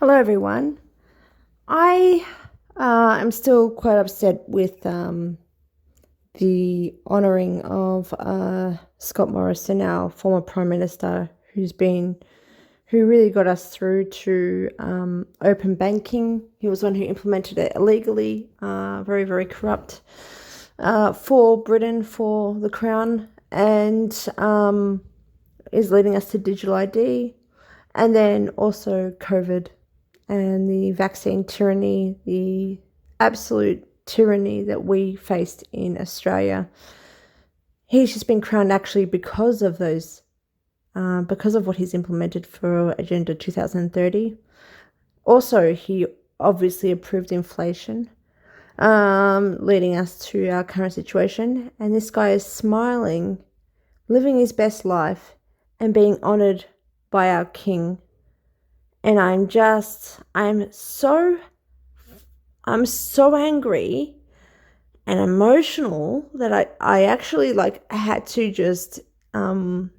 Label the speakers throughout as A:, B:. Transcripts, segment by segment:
A: Hello, everyone. I am still quite upset with the honouring of Scott Morrison, our former Prime Minister, who really got us through to open banking. He was the one who implemented it illegally, very, very corrupt for Britain, for the Crown, and is leading us to digital ID, and then also COVID and the vaccine tyranny, the absolute tyranny that we faced in Australia. He's just been crowned actually because of what he's implemented for Agenda 2030. Also, he obviously approved inflation, leading us to our current situation. And this guy is smiling, living his best life, and being honoured by our king. And I'm so angry and emotional that I actually had to just ground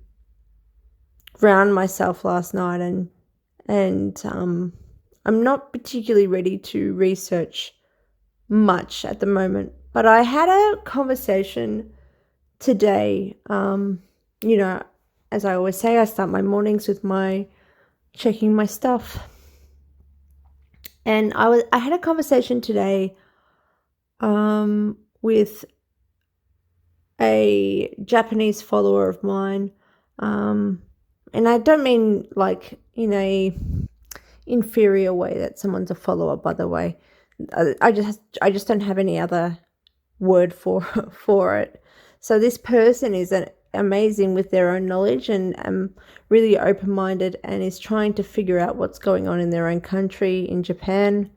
A: myself last night, and I'm not particularly ready to research much at the moment. But I had a conversation today. As I always say, I start my mornings with checking my stuff. And I had a conversation today with a Japanese follower of mine. And I don't mean like in a inferior way that someone's a follower, by the way. I just don't have any other word for it. So this person is amazing with their own knowledge and really open-minded, and is trying to figure out what's going on in their own country, in Japan,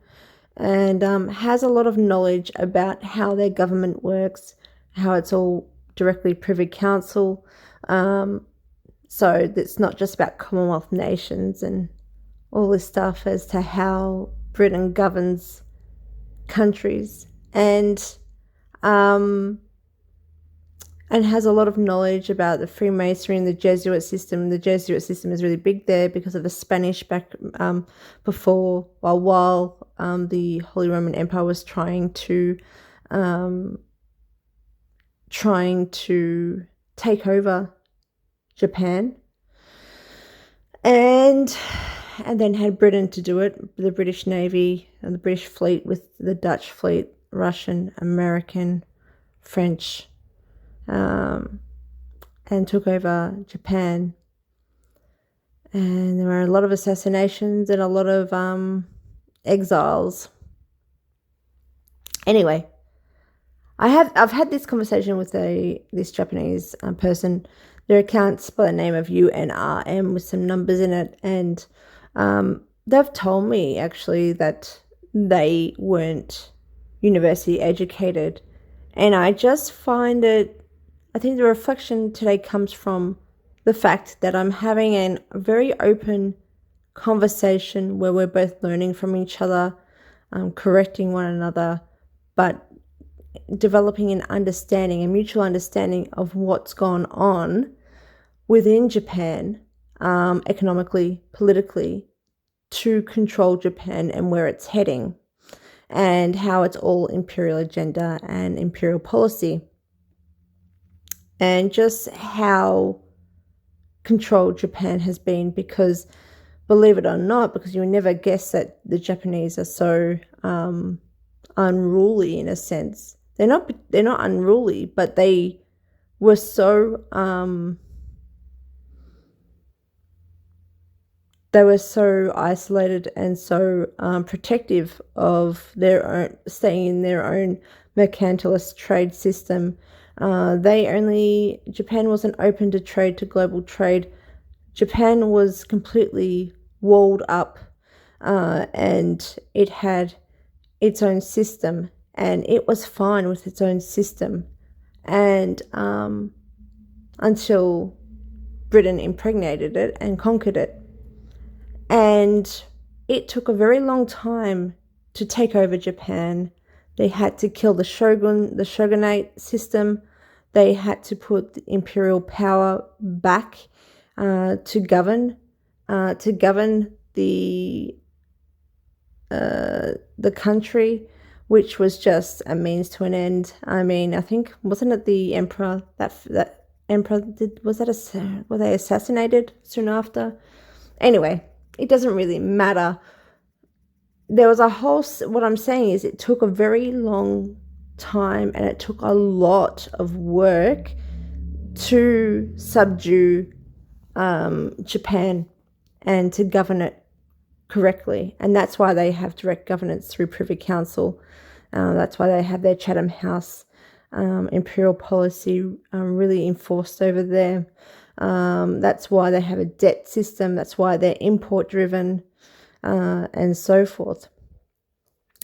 A: and has a lot of knowledge about how their government works, how it's all directly Privy Council. So it's not just about Commonwealth nations and all this stuff as to how Britain governs countries, and has a lot of knowledge about the Freemasonry and the Jesuit system. The Jesuit system is really big there because of the Spanish back while the Holy Roman Empire was trying to take over Japan, and then had Britain to do it, the British Navy and the British fleet with the Dutch fleet, Russian, American, French, and took over Japan. And there were a lot of assassinations and a lot of exiles. Anyway, I've had this conversation with this Japanese person. Their account's by the name of UNRM with some numbers in it, and they've told me actually that they weren't university educated, and I just find it. I think the reflection today comes from the fact that I'm having a very open conversation where we're both learning from each other, correcting one another, but developing an understanding, a mutual understanding of what's gone on within Japan, economically, politically, to control Japan and where it's heading, and how it's all imperial agenda and imperial policy. And just how controlled Japan has been, because believe it or not, because you would never guess that the Japanese are so unruly in a sense. They're not unruly, but they were so isolated and so protective of their own, staying in their own mercantilist trade system. Japan wasn't open to trade, to global trade. Japan was completely walled up, and it had its own system, and it was fine with its own system, and until Britain impregnated it and conquered it. And it took a very long time to take over Japan. They had to kill the shogunate system. They had to put the imperial power back to govern the the country, which was just a means to an end. I mean, I think, wasn't it the emperor that emperor did? Were they assassinated soon after? Anyway, it doesn't really matter. There was a whole. What I'm saying is, it took a very long time, and it took a lot of work to subdue Japan and to govern it correctly. And that's why they have direct governance through Privy Council. That's why they have their Chatham House imperial policy really enforced over there. That's why they have a debt system. That's why they're import driven and so forth.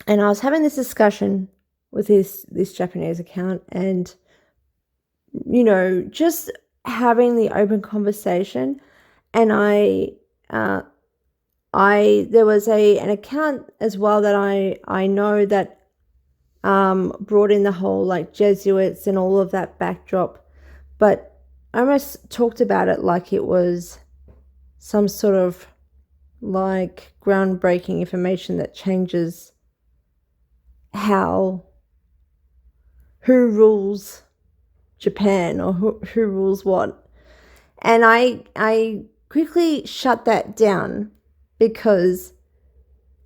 A: And I was having this discussion with this Japanese account, and just having the open conversation. And there was an account as well that I know that brought in the whole like Jesuits and all of that backdrop, but I almost talked about it like it was some sort of like groundbreaking information that changes who rules Japan, or who rules what. And I quickly shut that down, because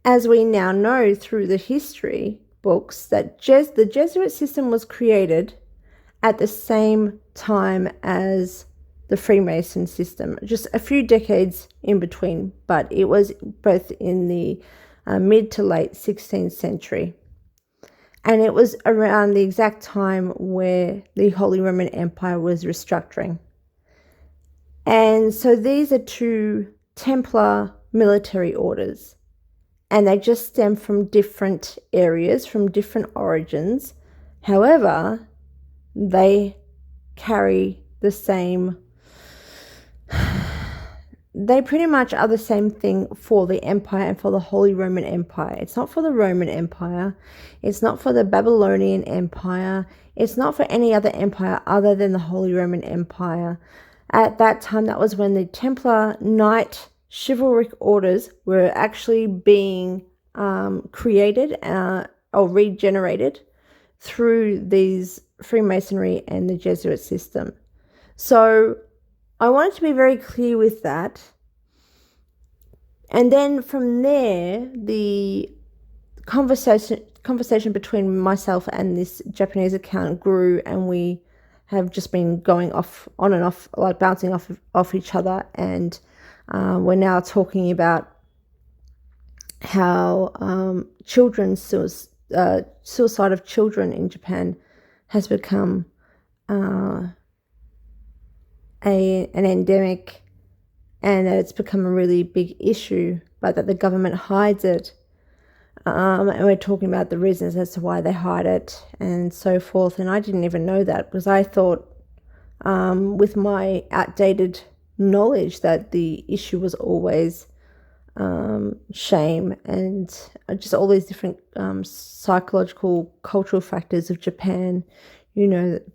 A: as we now know through the history books, that the Jesuit system was created at the same time as the Freemason system, just a few decades in between, but it was both in the mid to late 16th century. And it was around the exact time where the Holy Roman Empire was restructuring. And so these are two Templar military orders, and they just stem from different areas, from different origins. However, they carry the same, they pretty much are the same thing for the empire and for the Holy Roman Empire. It's not for the Roman Empire. It's not for the Babylonian Empire. It's not for any other empire other than the Holy Roman Empire. At that time, that was when the Templar Knight chivalric orders were actually being created or regenerated through these Freemasonry and the Jesuit system. So I wanted to be very clear with that. And then from there, the conversation between myself and this Japanese account grew, and we have just been going on and off, like bouncing off each other. And we're now talking about how suicide of children in Japan has become an endemic, and that it's become a really big issue, but that the government hides it. And we're talking about the reasons as to why they hide it and so forth. And I didn't even know that, because I thought, with my outdated knowledge, that the issue was always shame and just all these different psychological, cultural factors of Japan,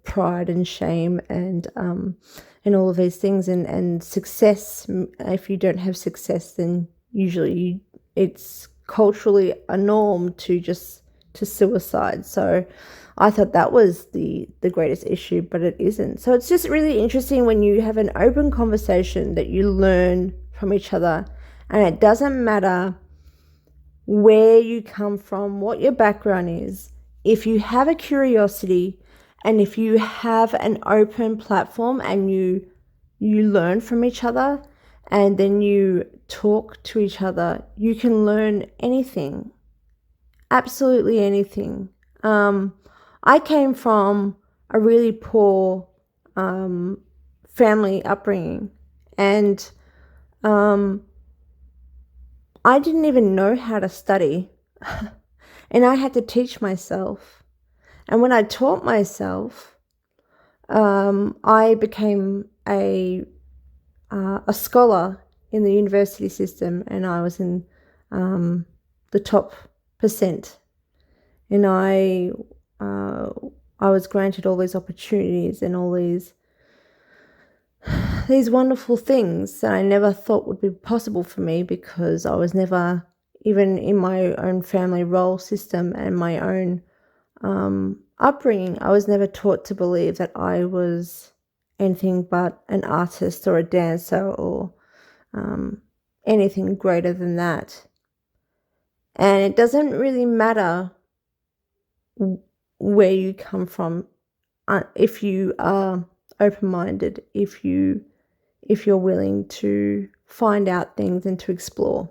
A: pride and shame and all of these things, and success. If you don't have success, then usually it's culturally a norm to suicide. So I thought that was the greatest issue, but it isn't. So it's just really interesting when you have an open conversation that you learn from each other, and it doesn't matter where you come from, what your background is. If you have a curiosity and if you have an open platform and you learn from each other, and then you talk to each other, you can learn anything, absolutely anything. I came from a really poor family upbringing, and I didn't even know how to study, and I had to teach myself. And when I taught myself, I became a scholar in the university system, and I was in the top percent. And I was granted all these opportunities and all these wonderful things that I never thought would be possible for me, because I was never even in my own family role system and my own upbringing, I was never taught to believe that I was anything but an artist or a dancer or anything greater than that. And it doesn't really matter where you come from if you are open-minded, if you're willing to find out things and to explore.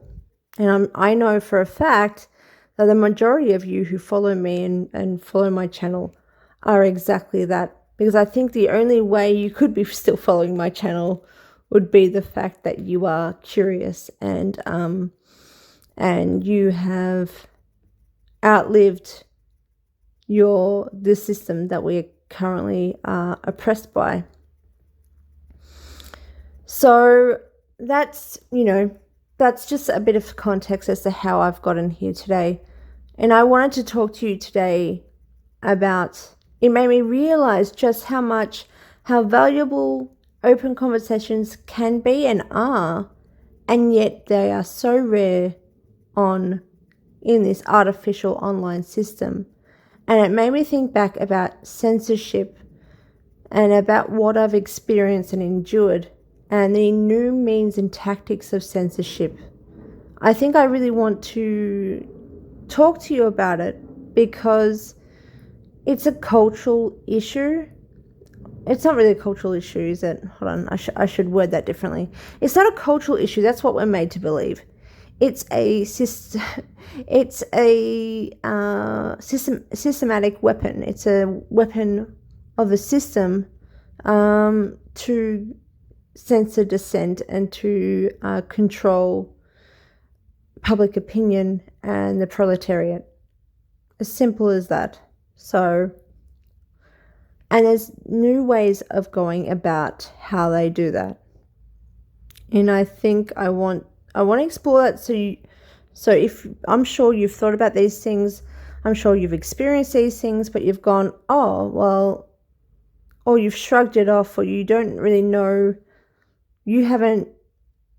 A: And I know for a fact that the majority of you who follow me and follow my channel are exactly that, because I think the only way you could be still following my channel would be the fact that you are curious and you have outlived the system that we are currently oppressed by. So that's just a bit of context as to how I've gotten here today. And I wanted to talk to you today about, it made me realize just how valuable open conversations can be and are, and yet they are so rare in this artificial online system. And it made me think back about censorship and about what I've experienced and endured and the new means and tactics of censorship. I think I really want to talk to you about it because it's a cultural issue. It's not really a cultural issue, is it? Hold on, I should word that differently. It's not a cultural issue. That's what we're made to believe. It's a systematic weapon. It's a weapon of a system to censor dissent and to control public opinion and the proletariat. As simple as that. So, and there's new ways of going about how they do that. And I think I want to explore that. So if I'm sure you've thought about these things, I'm sure you've experienced these things, but you've gone, oh, well, or you've shrugged it off, or you don't really know, you haven't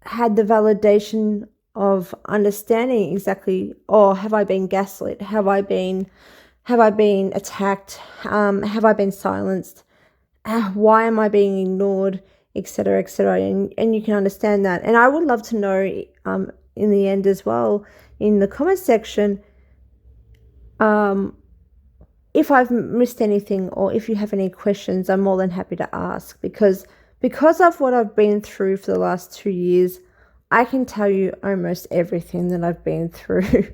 A: had the validation of understanding exactly, oh, have I been gaslit? Have I been attacked? Have I been silenced? Why am I being ignored? Etc., etc. And you can understand that. And I would love to know in the end as well, in the comment section, if I've missed anything or if you have any questions. I'm more than happy to ask, because of what I've been through for the last 2 years, I can tell you almost everything that I've been through.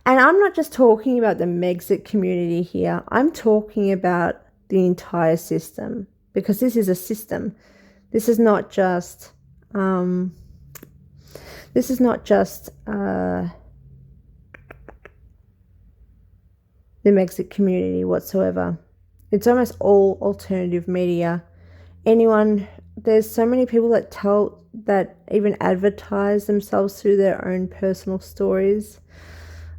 A: And I'm not just talking about the Megxit community here. I'm talking about the entire system, because this is a system. This is not just the Megxit community whatsoever. It's almost all alternative media. There's so many people that even advertise themselves through their own personal stories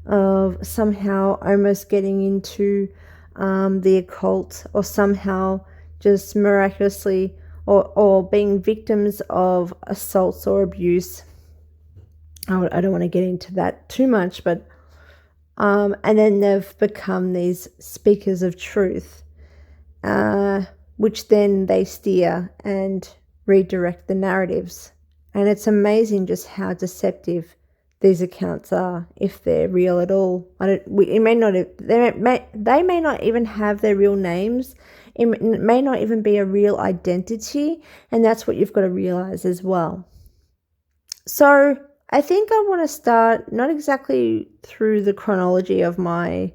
A: of somehow almost getting into the occult, or somehow just miraculously or being victims of assaults or abuse. I don't want to get into that too much, but and then they've become these speakers of truth, which then they steer and redirect the narratives. And it's amazing just how deceptive these accounts are, if they're real at all. They may not even have their real names. It may not even be a real identity, and that's what you've got to realize as well. So I think I want to start not exactly through the chronology of my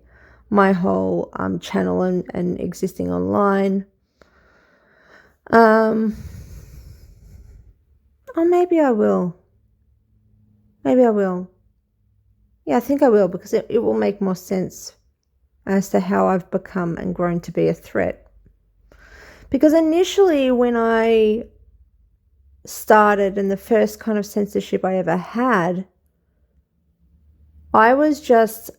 A: whole channel and existing online. Or maybe I will. Yeah, I think I will, because it will make more sense as to how I've become and grown to be a threat. Because initially, when I started, and the first kind of censorship I ever had, I was just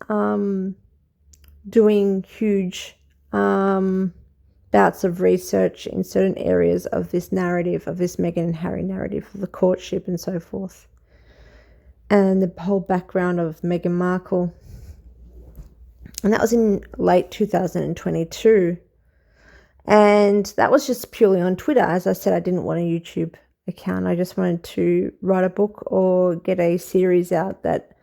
A: doing huge bouts of research in certain areas of this narrative, of this Meghan and Harry narrative, of the courtship and so forth. and the whole background of Meghan Markle. And that was in late 2022. And that was just purely on Twitter. As I said, I didn't want a YouTube account. I just wanted to write a book or get a series out that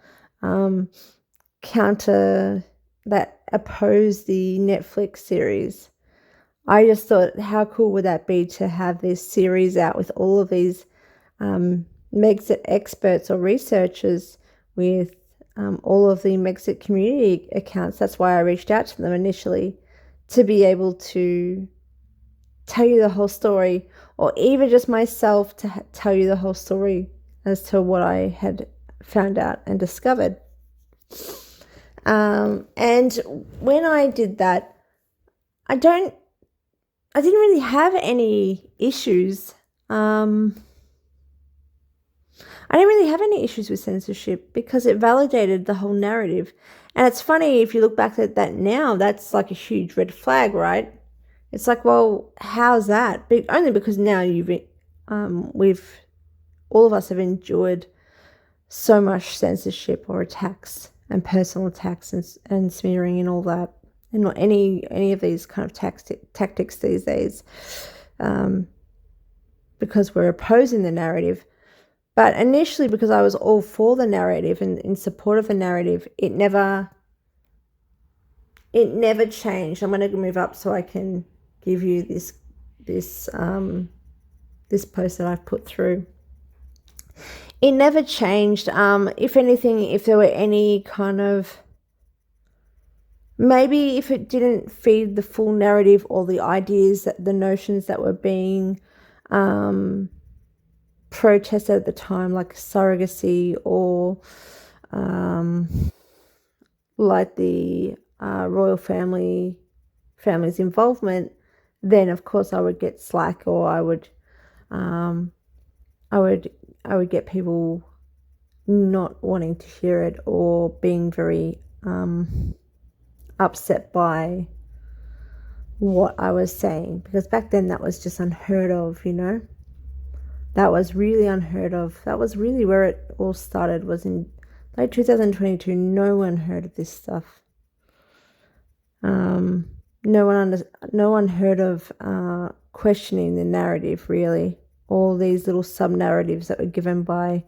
A: oppose the Netflix series. I just thought, how cool would that be to have this series out with all of these Megxit experts or researchers with all of the Megxit community accounts. That's why I reached out to them initially, to be able to tell you the whole story, or even just myself to tell you the whole story as to what I had found out and discovered. And when I did that, I didn't really have any issues. I didn't really have any issues with censorship because it validated the whole narrative. And it's funny, if you look back at that now, that's like a huge red flag, right? It's like, well, how's that? Only because now all of us have endured so much censorship or attacks and personal attacks and smearing and all that, and not any of these kind of tactics these days, because we're opposing the narrative. But initially, because I was all for the narrative and in support of the narrative, it never changed. I'm going to move up so I can give you this post that I've put through. It never changed. If anything, if there were any kind of, maybe if it didn't feed the full narrative or the ideas, the notions that were being protested at the time, like surrogacy or like the royal family's involvement, then of course I would get slack, or I would get people not wanting to hear it or being very upset by what I was saying, because back then that was just unheard of, That was really unheard of. That was really where it all started, was in late 2022. No one heard of this stuff. No one heard of questioning the narrative, really. All these little sub-narratives that were given by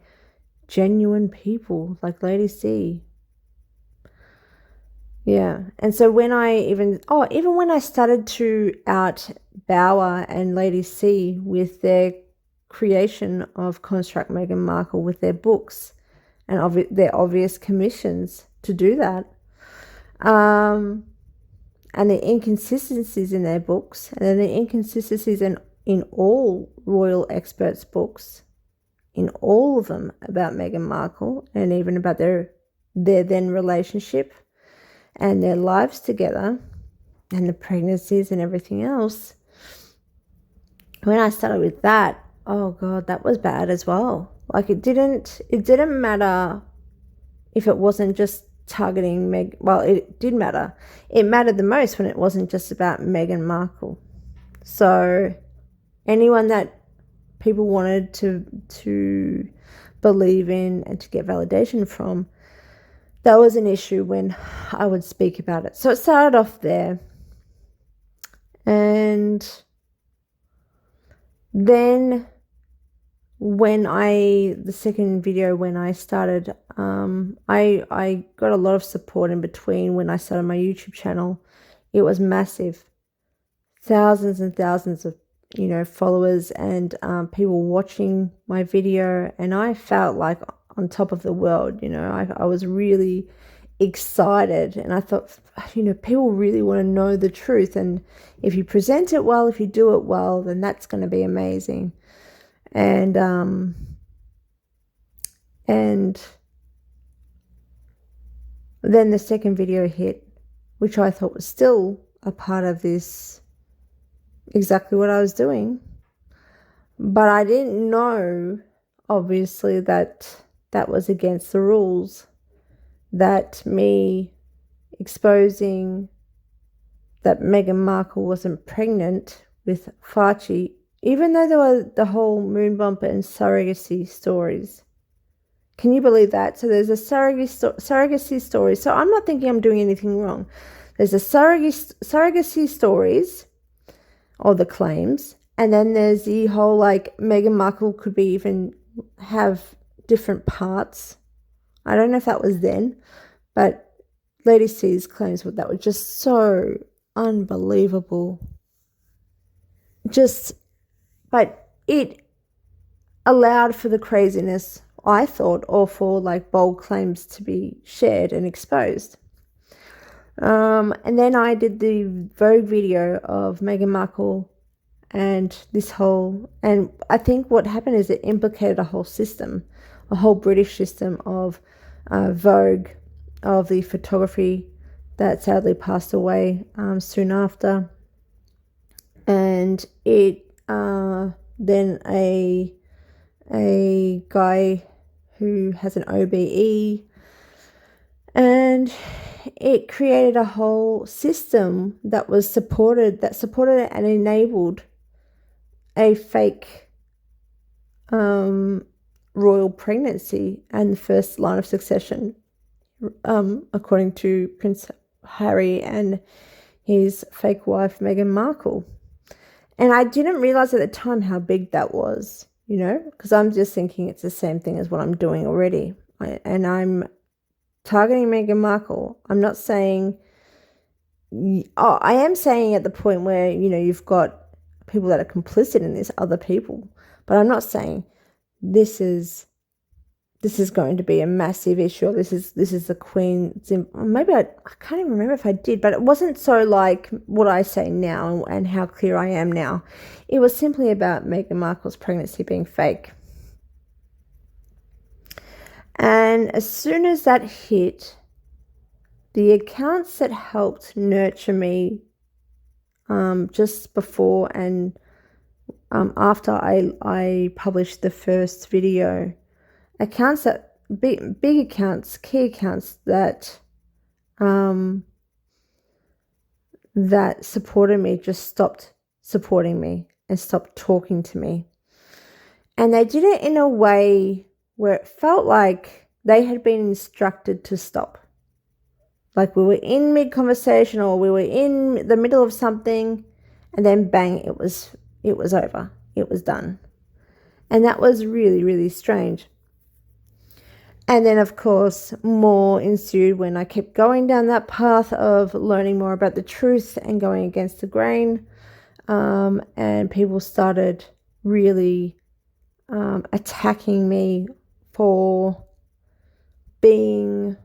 A: genuine people like Lady C. Yeah. And so when even when I started to out Bauer and Lady C with their creation of Construct Meghan Markle, with their books and their obvious commissions to do that, and the inconsistencies in their books, and then the inconsistencies in all royal experts' books, in all of them, about Meghan Markle, and even about their then relationship and their lives together and the pregnancies and everything else. When I started with that, oh God, that was bad as well. Like it didn't matter if it wasn't just targeting Meg. Well, it did matter. It mattered the most when it wasn't just about Meghan Markle. So anyone that people wanted to believe in and to get validation from, that was an issue when I would speak about it. So it started off there. And then the second video, when I started, I got a lot of support in between. When I started my YouTube channel, it was massive. Thousands and thousands of, followers and people watching my video. And I felt like on top of the world, I was really excited. And I thought, people really want to know the truth. And if you present it well, if you do it well, then that's going to be amazing. And then the second video hit, which I thought was still a part of this, exactly what I was doing. But I didn't know, obviously, that was against the rules. That me exposing that Meghan Markle wasn't pregnant with Fauci, even though there were the whole moon bumper and surrogacy stories, Can you believe that? So there's a surrogacy story. So I'm not thinking I'm doing anything wrong. There's a surrogacy stories, or the claims, and then there's the whole like Meghan Markle could be even have different parts. I don't know if that was then, but Lady C's claims that were just so unbelievable. But it allowed for the craziness, I thought, or for like bold claims to be shared and exposed. And then I did the Vogue video of Meghan Markle and and I think what happened is it implicated a whole system, a whole British system of Vogue, of the photography that sadly passed away soon after. And it then a guy who has an OBE, and it created a whole system that supported and enabled a fake royal pregnancy and the first line of succession, according to Prince Harry and his fake wife Meghan Markle. And I didn't realize at the time how big that was, because I'm just thinking it's the same thing as what I'm doing already. And I'm targeting Meghan Markle. I'm not saying, I am saying at the point where, you've got people that are complicit in this, other people, but I'm not saying this is going to be a massive issue, or this is the Queen. Maybe I can't even remember if I did, but it wasn't so like what I say now and how clear I am now. It was simply about Meghan Markle's pregnancy being fake. And as soon as that hit, the accounts that helped nurture me just before and after I published the first video, accounts that big accounts, key accounts that that supported me just stopped supporting me and stopped talking to me. And they did it in a way where it felt like they had been instructed to stop. Like we were in mid-conversation, or we were in the middle of something, and then bang, it was over. It was done. And that was really, really strange. And then, of course, more ensued when I kept going down that path of learning more about the truth and going against the grain. And people started really attacking me for being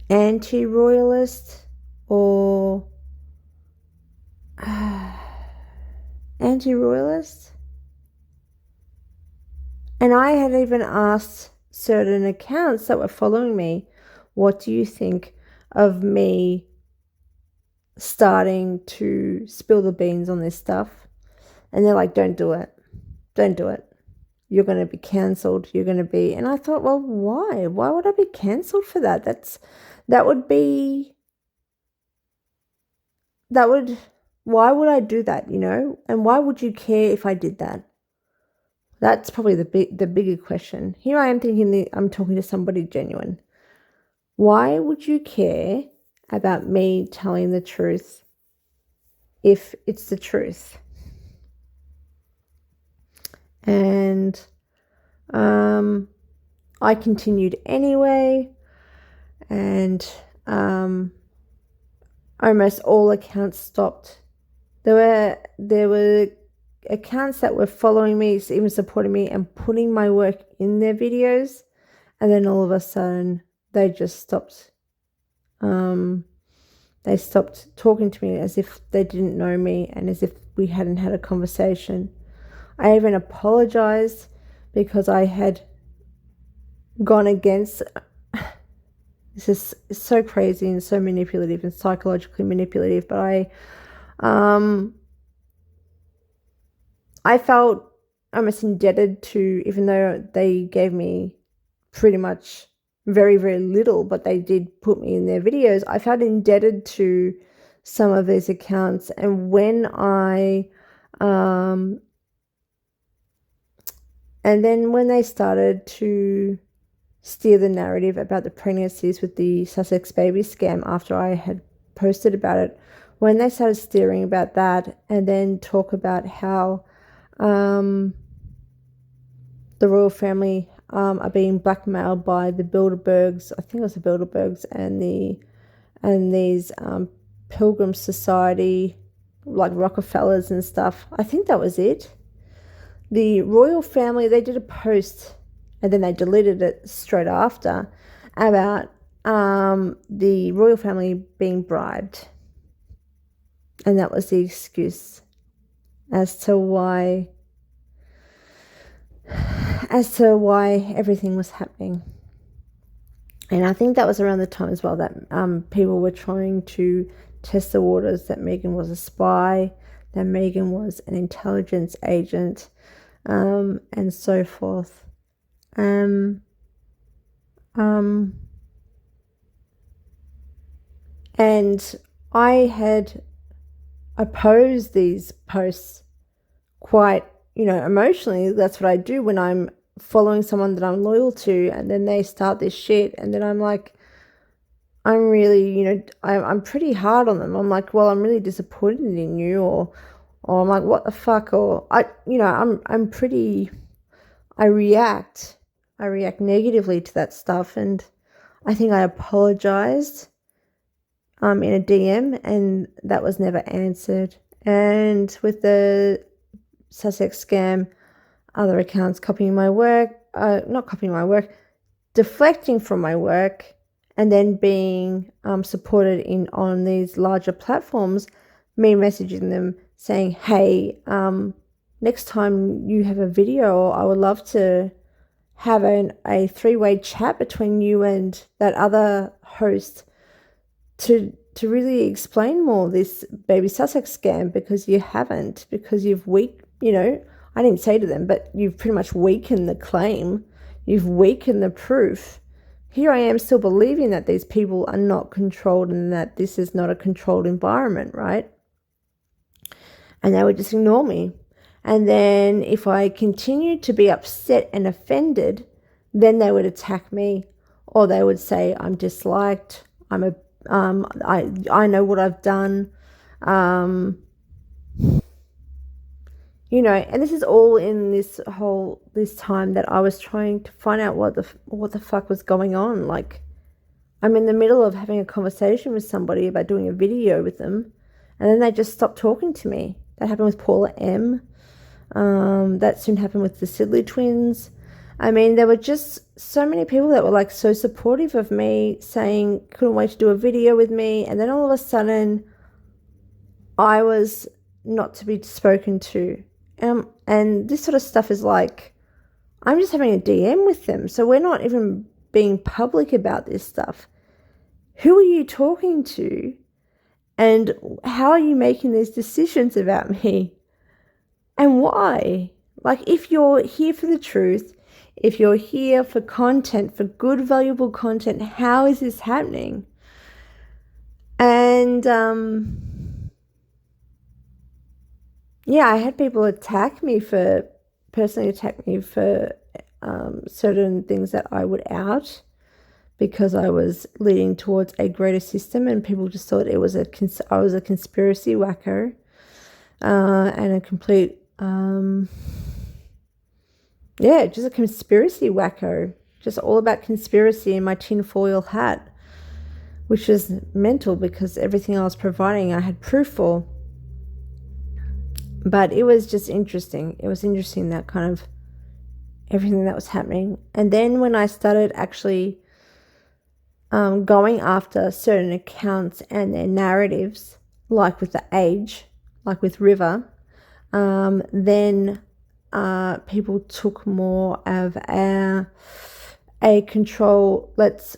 A: anti-royalist or anti-royalist. And I had even asked certain accounts that were following me, what do you think of me starting to spill the beans on this stuff? And they're like, don't do it. Don't do it. You're going to be cancelled. You're going to be... And I thought, well, why? Why would I be cancelled for that? Why would I do that, And why would you care if I did that? That's probably the bigger question. Here I am thinking I'm talking to somebody genuine. Why would you care about me telling the truth if it's the truth? And I continued anyway, and almost all accounts stopped. There were accounts that were following me, even supporting me and putting my work in their videos, and then all of a sudden they just stopped. They stopped talking to me as if they didn't know me and as if we hadn't had a conversation. I even apologized because I had gone against... This is so crazy and so manipulative and psychologically manipulative, but I felt almost indebted to, even though they gave me pretty much very, very little, but they did put me in their videos, I felt indebted to some of these accounts. And when I And then when they started to steer the narrative about the pregnancies with the Sussex baby scam after I had posted about it, when they started steering about that and then talk about how the royal family are being blackmailed by the Bilderbergs, I think it was the Bilderbergs and these Pilgrim Society, like Rockefellers and stuff. I think that was it. The royal family, they did a post and then they deleted it straight after about the royal family being bribed. And that was the excuse as to why everything was happening. And I think that was around the time as well that people were trying to test the waters, that Meghan was a spy, that Meghan was an intelligence agent, and so forth. And I had opposed these posts quite, emotionally. That's what I do when I'm following someone that I'm loyal to, and then they start this shit, and then I'm like, I'm really, I'm pretty hard on them. I'm like, well, I'm really disappointed in you, or I'm like, what the fuck, or I'm pretty. I react negatively to that stuff, and I think I apologized in a DM, and that was never answered. And with the Sussex scam, other accounts copying my work, not copying my work, deflecting from my work, and then being supported on these larger platforms, me messaging them saying, hey, next time you have a video, I would love to have a three-way chat between you and that other host to really explain more this baby Sussex scam, because you haven't, because you've I didn't say to them, but you've pretty much weakened the claim. You've weakened the proof. Here I am still believing that these people are not controlled and that this is not a controlled environment, right? And they would just ignore me. And then if I continued to be upset and offended, then they would attack me, or they would say I'm disliked. I know what I've done. And this is all in this time that I was trying to find out what the fuck was going on. Like, I'm in the middle of having a conversation with somebody about doing a video with them, and then they just stopped talking to me. That happened with Paula M. That soon happened with the Sidley twins. I mean, there were just so many people that were like so supportive of me, saying couldn't wait to do a video with me, and then all of a sudden I was not to be spoken to. And this sort of stuff is like, I'm just having a DM with them, so we're not even being public about this stuff. Who are you talking to? And how are you making these decisions about me? And why? Like, if you're here for the truth, if you're here for content, for good, valuable content, how is this happening? And, I had people personally attack me for certain things that I would out, because I was leading towards a greater system, and people just thought I was a conspiracy whacker, and a complete, just a conspiracy wacko, just all about conspiracy in my tinfoil hat, which is mental, because everything I was providing I had proof for. But it was just interesting. It was interesting, that kind of everything that was happening. And then when I started actually going after certain accounts and their narratives, like with the Age, like with River, then people took more of a control. Let's,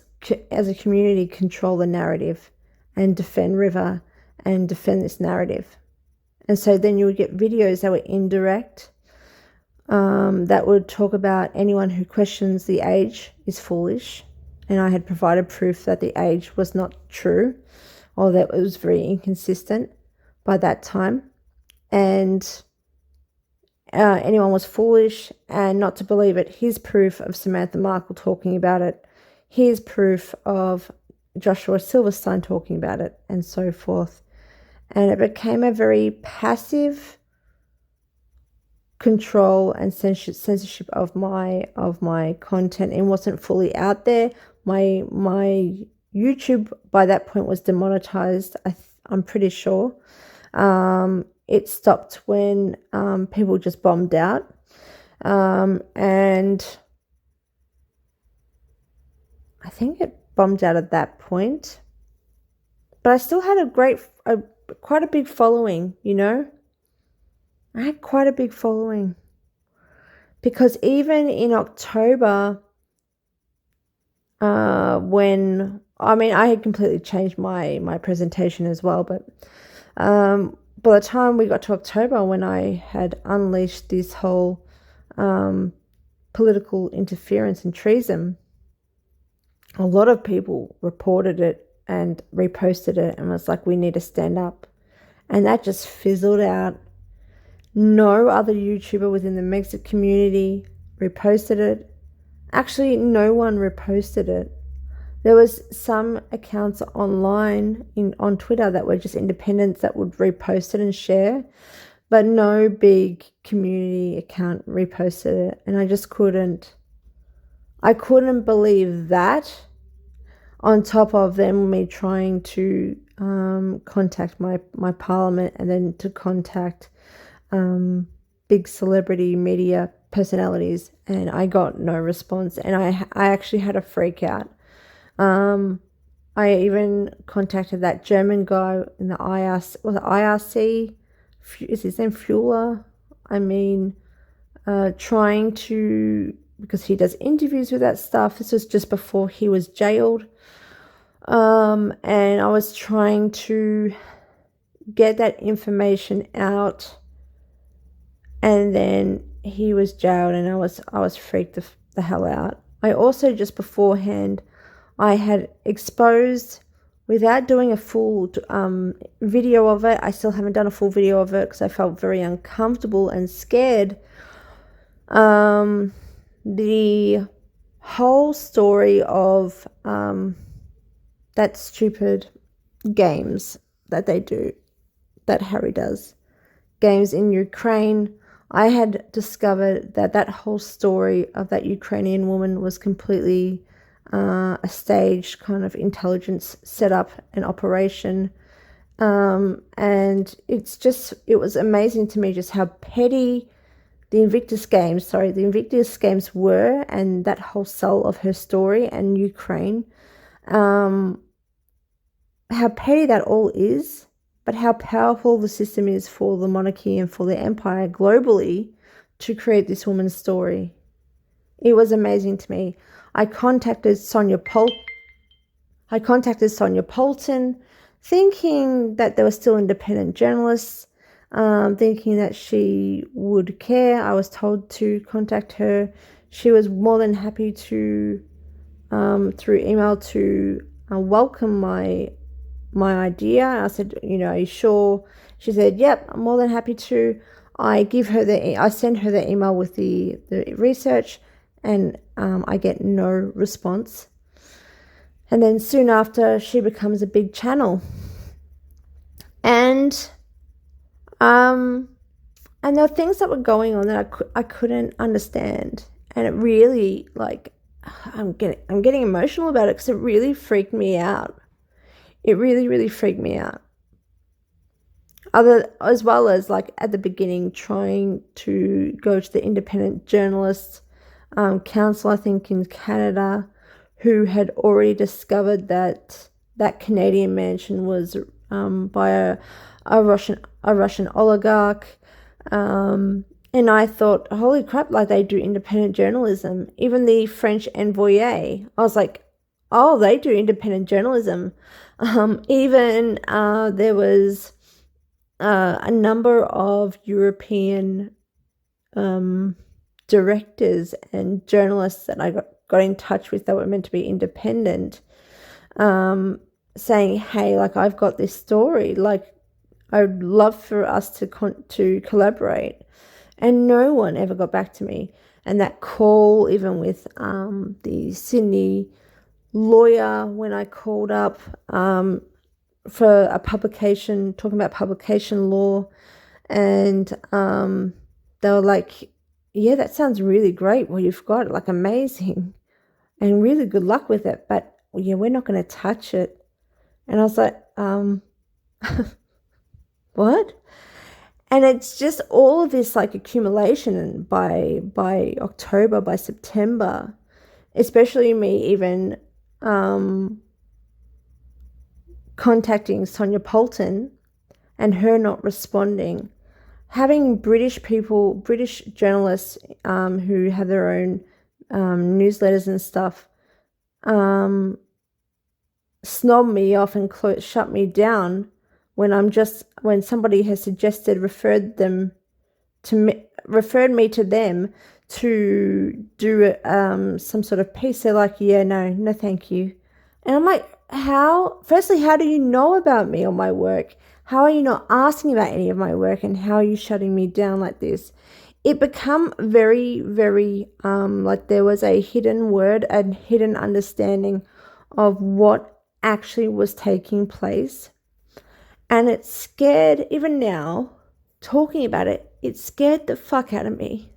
A: as a community, control the narrative and defend River and defend this narrative. And so then you would get videos that were indirect, that would talk about anyone who questions the Age is foolish. And I had provided proof that the Age was not true, or that it was very inconsistent by that time. And anyone was foolish and not to believe it. Here's proof of Samantha Markle talking about it. Here's proof of Joshua Silverstein talking about it, and so forth. And it became a very passive control and censorship of my content, and wasn't fully out there. My YouTube by that point was demonetized. I'm pretty sure. It stopped when people just bombed out, and I think it bombed out at that point. But I still had quite a big following, you know. I had quite a big following, because even in October, when I had completely changed my presentation as well, but by the time we got to October, when I had unleashed this whole political interference and treason, a lot of people reported it and reposted it and was like, we need to stand up. And that just fizzled out. No other YouTuber within the Megxit community reposted it. Actually, no one reposted it. There was some accounts online on Twitter that were just independents that would repost it and share, but no big community account reposted it. And I just couldn't believe that, on top of me trying to contact my parliament, and then to contact big celebrity media personalities, and I got no response. And I actually had a freak out. I even contacted that German guy in the IRC? Is his name Fuller? Trying to, because he does interviews with that stuff. This was just before he was jailed. And I was trying to get that information out, and then he was jailed, and I was freaked the hell out. I also, just beforehand, I had exposed, without doing a full video of it. I still haven't done a full video of it because I felt very uncomfortable and scared. The whole story of that stupid games that they do, that Harry does, games in Ukraine. I had discovered that whole story of that Ukrainian woman was completely a staged kind of intelligence setup and operation. And it was amazing to me just how petty the Invictus Games were, and that whole soul of her story and Ukraine. How petty that all is, but how powerful the system is for the monarchy and for the empire globally to create this woman's story. It was amazing to me. I contacted Sonia Polton, thinking that there were still independent journalists, thinking that she would care. I was told to contact her. She was more than happy to, through email, to welcome my idea. I said, are you sure? She said, yep, I'm more than happy to. I send her the email with the research, and I get no response. And then soon after, she becomes a big channel. And there were things that were going on that I couldn't understand. And it really, I'm getting emotional about it, because it really freaked me out. It really, really freaked me out. As well as, at the beginning, trying to go to the Independent Journalists Council, I think, in Canada, who had already discovered that Canadian mansion was by a Russian oligarch. And I thought, holy crap, they do independent journalism. Even the French envoy, I was like, oh, they do independent journalism. Even there was a number of European directors and journalists that I got in touch with that were meant to be independent, saying, hey, I've got this story, I would love for us to collaborate. And no one ever got back to me. And that call, even with the Sydney lawyer, when I called up for a publication, talking about publication law, and they were like, yeah, that sounds really great. Well, you've got it, like amazing, and really good luck with it. But yeah, we're not going to touch it. And I was like, what? And it's just all of this like accumulation, and by October, by September, especially me even contacting Sonia Poulton and her not responding, having British people, British journalists who have their own newsletters and stuff, snob me off and shut me down when somebody has suggested, referred me to them to do some sort of piece. They're like, yeah, no thank you. And I'm like, how do you know about me or my work? How are you not asking about any of my work, and how are you shutting me down like this? It become very, very like there was a hidden word and hidden understanding of what actually was taking place. And it scared, even now, talking about it, it scared the fuck out of me.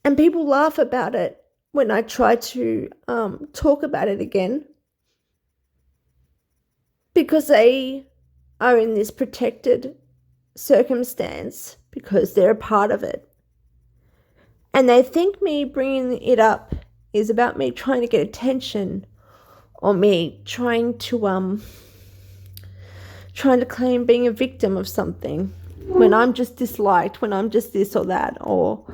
A: And people laugh about it when I try to talk about it again, because they are in this protected circumstance because they're a part of it. And they think me bringing it up is about me trying to get attention, or me trying to claim being a victim of something, when I'm just disliked, when I'm just this or that. Or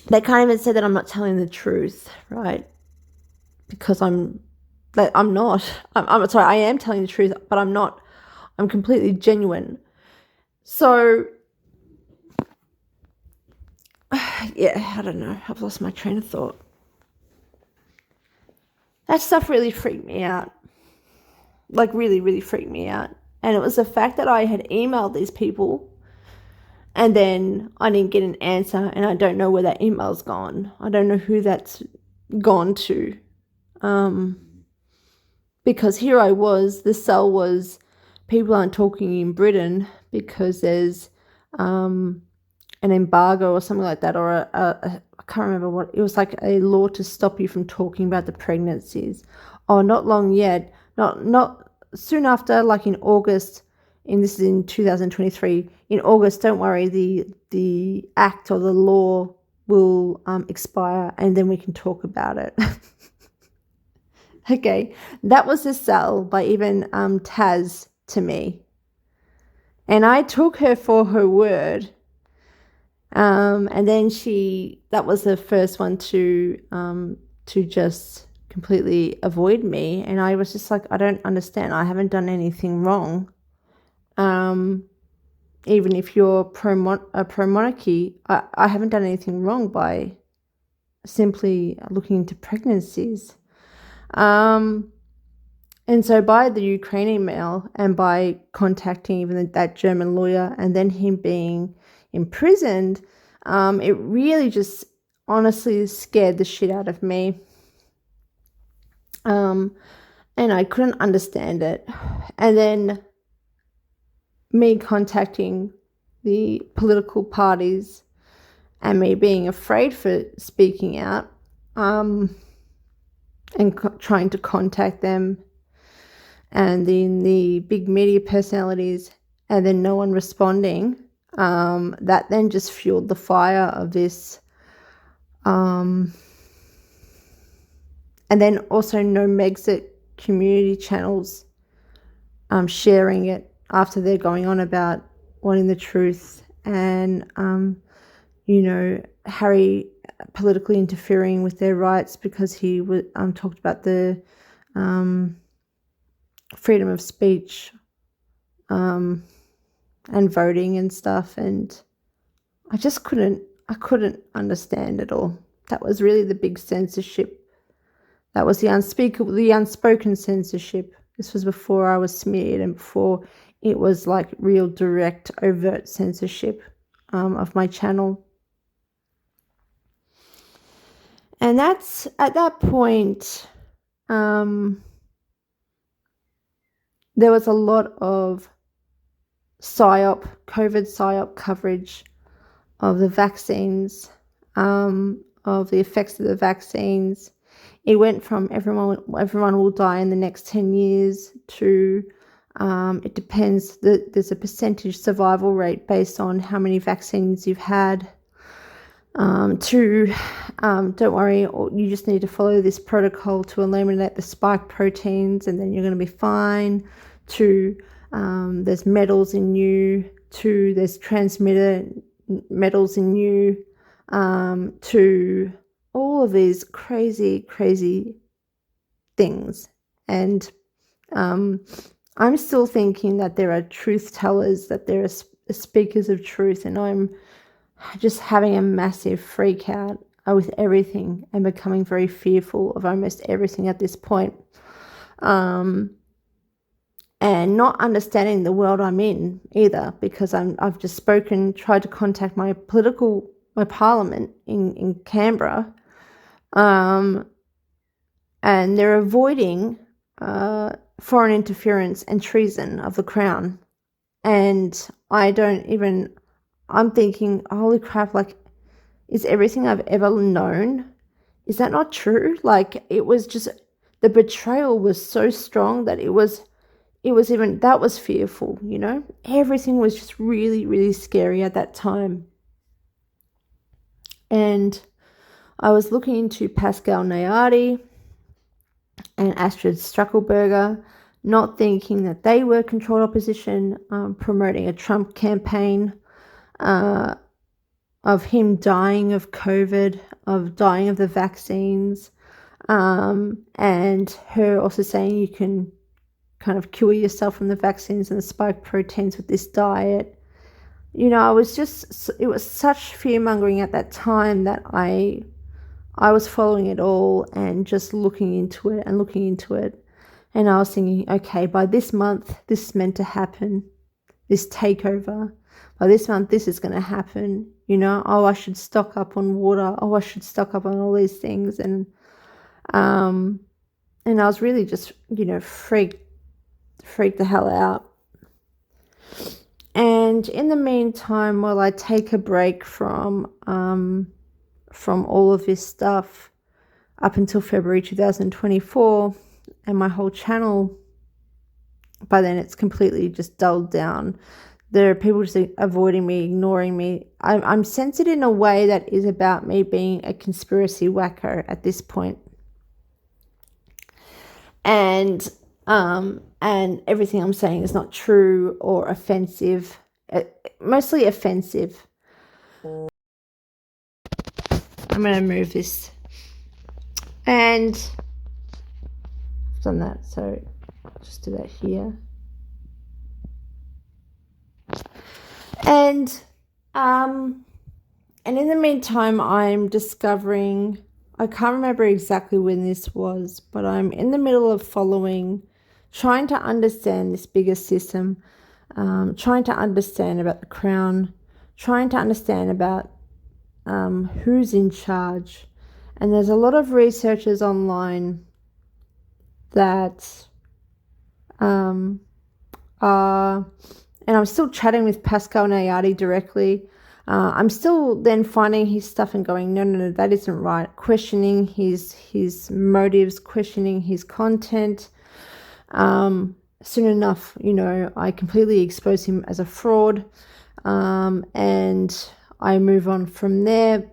A: they can't even say that I'm not telling the truth, right? Because I'm not. I'm sorry, I am telling the truth, but I'm not. I'm completely genuine. So, yeah, I don't know. I've lost my train of thought. That stuff really freaked me out. Like, really, really freaked me out. And it was the fact that I had emailed these people, and then I didn't get an answer, and I don't know where that email's gone. I don't know who that's gone to. Because here I was, the cell was, people aren't talking in Britain because there's an embargo or something like that, or I can't remember what, it was like a law to stop you from talking about the pregnancies. Oh, not long yet, not soon after, like in August, and this is in 2023, in August, don't worry, the act or the law will expire, and then we can talk about it. Okay, that was a sell by even Taz to me. And I took her for her word. And then that was the first one to just completely avoid me. And I was just like, I don't understand. I haven't done anything wrong. Even if you're pro-monarchy, I haven't done anything wrong by simply looking into pregnancies. And so by the Ukraine email, and by contacting even that German lawyer, and then him being imprisoned, it really just honestly scared the shit out of me. And I couldn't understand it. And then me contacting the political parties, and me being afraid for speaking out, and trying to contact them, and then the big media personalities, and then no one responding, that then just fueled the fire of this. And then also no Megxit community channels sharing it after they're going on about wanting the truth, and Harry politically interfering with their rights because he talked about the freedom of speech and voting and stuff, and I couldn't understand it all. That was really the big censorship. That was the unspoken censorship This was before I was smeared and before it was like real direct, overt censorship of my channel. And that's at that point, there was a lot of COVID PSYOP coverage of the vaccines, of the effects of the vaccines. It went from everyone will die in the next 10 years to it depends. There's a percentage survival rate based on how many vaccines you've had. Don't worry, you just need to follow this protocol to eliminate the spike proteins and then you're going to be fine. To there's metals in you. To there's transmitter metals in you. To all of these crazy things. And I'm still thinking that there are truth tellers, that there are speakers of truth, and I'm just having a massive freak out with everything and becoming very fearful of almost everything at this point. And not understanding the world I'm in either, because I've just tried to contact my parliament in Canberra, and they're avoiding foreign interference and treason of the Crown. And I'm thinking, holy crap, like, is everything I've ever known, is that not true? Like, it was just, the betrayal was so strong that it was even, that was fearful, you know? Everything was just really scary at that time. And I was looking into Pascal Nayati and Astrid Struckelberger, not thinking that they were controlled opposition, promoting a Trump campaign, of him dying of COVID, of dying of the vaccines, and her also saying you can kind of cure yourself from the vaccines and the spike proteins with this diet. You know, it was such fear-mongering at that time that I was following it all and just looking into it. And I was thinking, okay, by this month, this is meant to happen, this takeover. By this month, this is going to happen. You know, oh, I should stock up on water. Oh, I should stock up on all these things. And I was really just, you know, freaked the hell out. And in the meantime, while I take a break from all of this stuff up until February 2024, and my whole channel, by then it's completely just dulled down. There are people just avoiding me, ignoring me. I'm censored in a way that is about me being a conspiracy wacko at this point. And everything I'm saying is not true or offensive. Mostly offensive. I'm going to move this. And I've done that, so I'll just do that here. And in the meantime, I'm discovering, I can't remember exactly when this was, but I'm in the middle of trying to understand this bigger system, trying to understand about the Crown, trying to understand about who's in charge. And there's a lot of researchers online that are, and I'm still chatting with Pascal Nayati directly. I'm still then finding his stuff and going, no, that isn't right. Questioning his motives, questioning his content. Soon enough, you know, I completely expose him as a fraud, and I move on from there.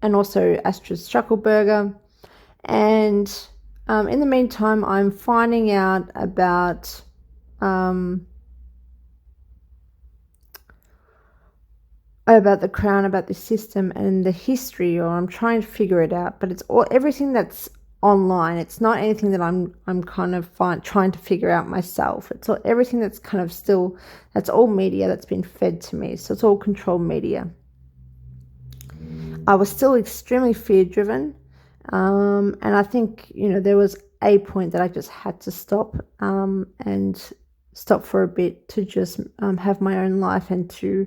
A: And also Astrid Struckelberger. And in the meantime, I'm finding out about the Crown, about the system and the history, or I'm trying to figure it out. But it's everything that's online. It's not anything that I'm kind of trying to figure out myself. It's everything that's kind of still, that's all media that's been fed to me. So it's all controlled media. I was still extremely fear driven, and I think, you know, there was a point that I just had to stop and stop for a bit to just have my own life and to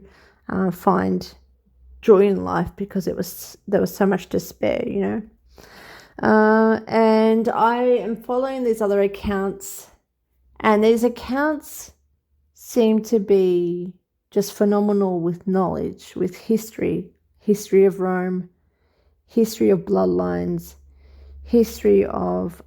A: find joy in life, because there was so much despair, you know. And I am following these other accounts, and these accounts seem to be just phenomenal with knowledge, with history of Rome, history of bloodlines, history of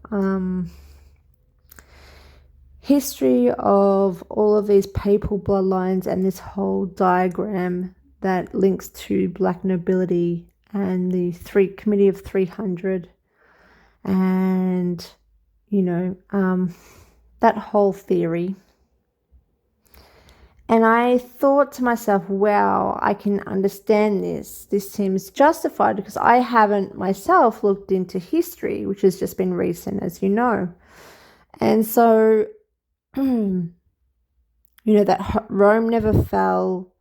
A: all of these papal bloodlines, and this whole diagram that links to black nobility and the Committee of 300, and you know, that whole theory. And I thought to myself, wow, I can understand this. This seems justified, because I haven't myself looked into history, which has just been recent, as you know. And so, you know, that Rome never fell.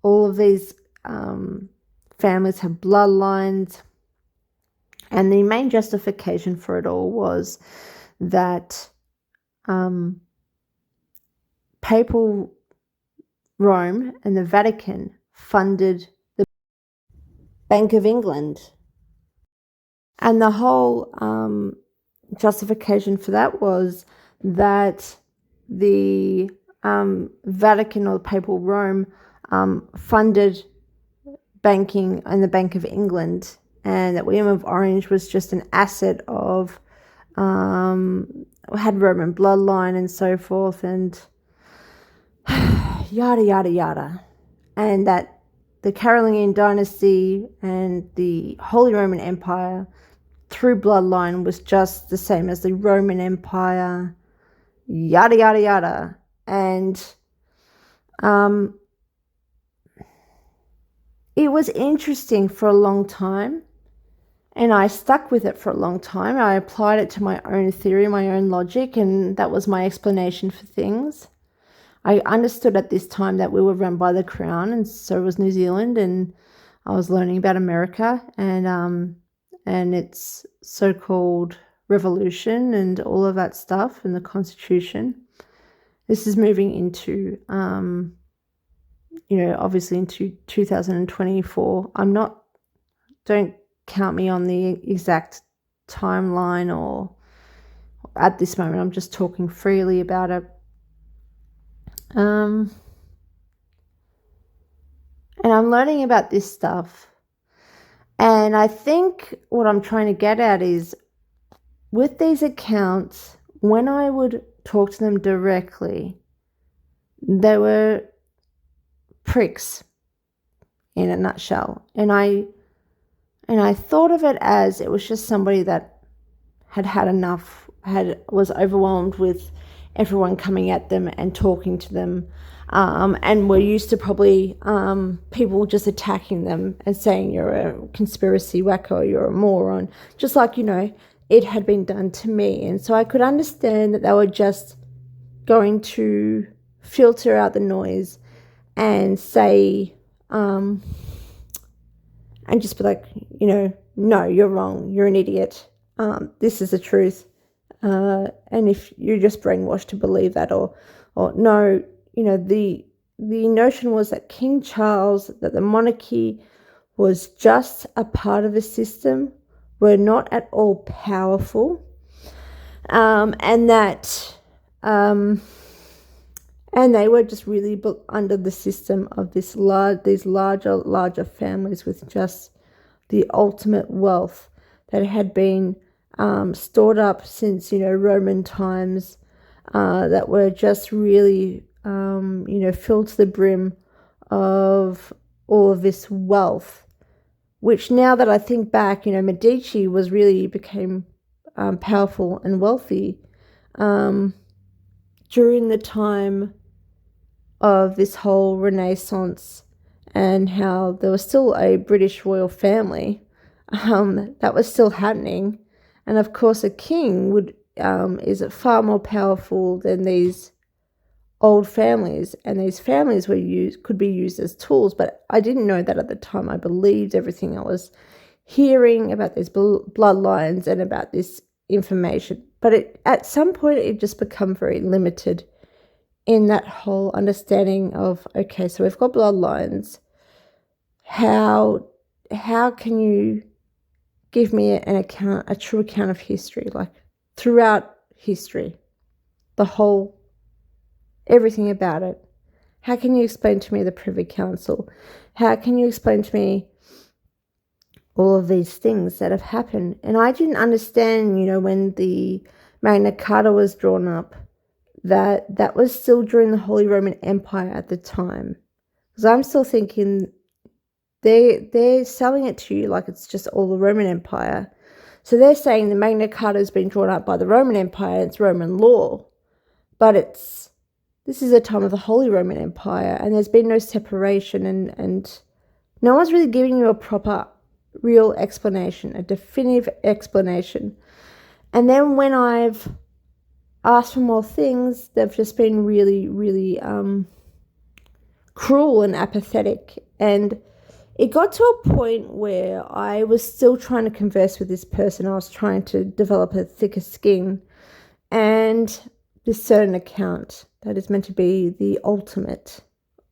A: All of these families have bloodlines. And the main justification for it all was that papal Rome and the Vatican funded the Bank of England. And the whole justification for that was that the Vatican, or papal Rome, funded banking and the Bank of England, and that William of Orange was just an asset of, had Roman bloodline and so forth, and yada, yada, yada. And that the Carolingian dynasty and the Holy Roman Empire through bloodline was just the same as the Roman Empire, yada, yada, yada. And it was interesting for a long time, and I stuck with it for a long time. I applied it to my own theory, my own logic, and that was my explanation for things. I understood at this time that we were run by the Crown, and so was New Zealand, and I was learning about America and its so-called revolution and all of that stuff, and the Constitution. This is moving into, you know, obviously into 2024. Don't count me on the exact timeline or at this moment. I'm just talking freely about it. And I'm learning about this stuff. And I think what I'm trying to get at is, with these accounts, when I would talk to them directly, they were pricks in a nutshell. And I thought of it as it was just somebody that had enough, was overwhelmed with everyone coming at them and talking to them, and were used to probably people just attacking them and saying you're a conspiracy wacko, you're a moron, just like, you know, it had been done to me. And so I could understand that they were just going to filter out the noise and say, and just be like, you know, no, you're wrong, you're an idiot, this is the truth. And if you're just brainwashed to believe that, or no, you know, the notion was that King Charles, that the monarchy was just a part of the system, were not at all powerful, and that, and they were just really under the system of these larger families with just the ultimate wealth that had been stored up since, you know, Roman times, that were just really, you know, filled to the brim of all of this wealth, which, now that I think back, you know, Medici became powerful and wealthy during the time of this whole Renaissance, and how there was still a British royal family that was still happening. And of course, a king is far more powerful than these old families, and these families could be used as tools. But I didn't know that at the time. I believed everything I was hearing about these bloodlines and about this information. But at some point, it just become very limited in that whole understanding of, okay, so we've got bloodlines. How can you give me a true account of history, like throughout history, everything about it? How can you explain to me the Privy Council? How can you explain to me all of these things that have happened? And I didn't understand, when the Magna Carta was drawn up, that was still during the Holy Roman Empire at the time. Because I'm still thinking they're selling it to you like it's just all the Roman Empire. So they're saying the Magna Carta has been drawn up by the Roman Empire and it's Roman law. But this is a time of the Holy Roman Empire, and there's been no separation, and no one's really giving you a proper, real explanation, a definitive explanation. And then when I've asked for more things, they've just been really, really cruel and apathetic. And it got to a point where I was still trying to converse with this person. I was trying to develop a thicker skin. And this certain account that is meant to be the ultimate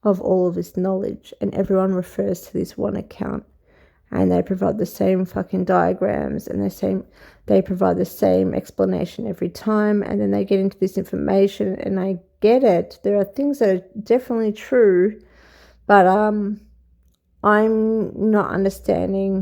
A: of all of this knowledge, and everyone refers to this one account, and they provide the same fucking diagrams, and they provide the same explanation every time, and then they get into this information, and I get it. There are things that are definitely true, but I'm not understanding